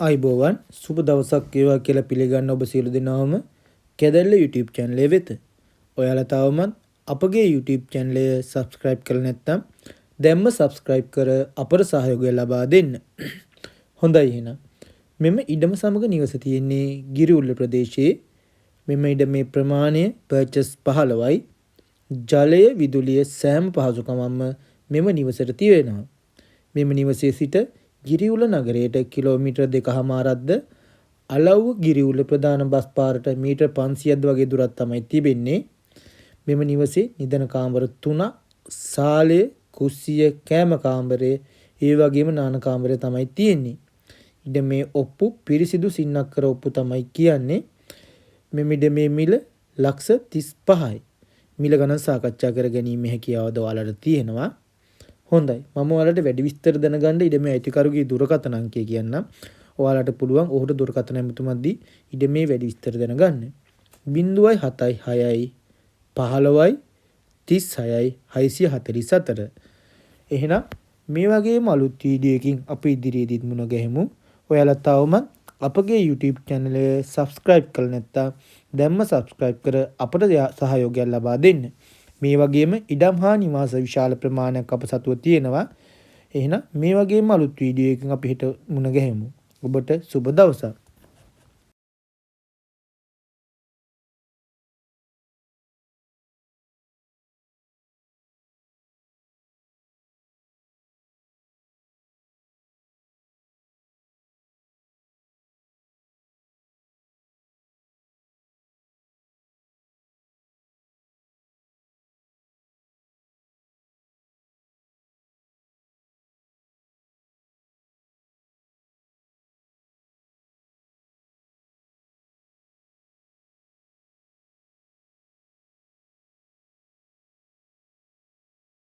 අයිබෝවන් සුබ දවසක් වේවා කියලා පිළිගන්න ඔබ සියලු දෙනාම කැදැල්ල YouTube channel එක වෙත. ඔයාලා තවමත් අපගේ YouTube channel එක subscribe කරලා නැත්නම් දැන්ම subscribe කර අපට සහයෝගය ලබා දෙන්න. හොඳයි එහෙනම්. මෙම ඉඩම සමග නිවස තියෙන්නේ ගිරිඋල්ල ප්‍රදේශයේ. මෙම ඉඩමේ ප්‍රමාණය purchase 15යි. ජලය විදුලිය සෑම පහසුකමක්ම මෙම නිවසට තියෙනවා. මෙම නිවසේ සිට ගිරිඋල නගරයට කිලෝමීටර් 2කමාරක්ද අලව්ව ගිරිඋල ප්‍රධාන බස් පාරට මීටර් 500ක්ද වගේ දුරක් තමයි තිබෙන්නේ. මෙම නිවසේ නිදන කාමර 3ක්, සාලය, කුස්සිය, කෑම කාමරය, ඒ වගේම නාන කාමරය තමයි තියෙන්නේ. ඉඩමේ ඔප්පු පිරිසිදු සින්නක්කර ඔප්පු තමයි කියන්නේ. මෙම ඉඩමේ මිල ලක්ෂ 35යි. මිල ගණන් සාකච්ඡා කර ගැනීම හැකියාවද ඔයාලට තියෙනවා. හොඳයි. මම ඔයාලට වැඩි විස්තර දැනගන්න ඉඩමේ අයිතිකරුගේ දුරකථන අංකය කියන්නම්. ඔයාලට පුළුවන් ඔහුට දුරකථන ඇමතුමක් දී ඉඩමේ වැඩි විස්තර දැනගන්න. 076යි 15යි 36යි 644. එහෙනම් මේ වගේම අලුත් වීඩියෝ එකකින් අපි ඉදිරියේදීත් මුණ ගැහෙමු. ඔයාලා තවමත් අපගේ YouTube channel එක subscribe කරලා නැත්නම් දැන්ම subscribe කර අපට සහයෝගයක් ලබා දෙන්න. මේ වගේම ඉඩම් හා නිවාස විශාල ප්‍රමාණයක් අප සතුව තියෙනවා. එහෙනම් මේ වගේම අලුත් වීඩියෝ එකකින් අපි හෙට මුණ ගැහෙමු. ඔබට සුබ දවසක්.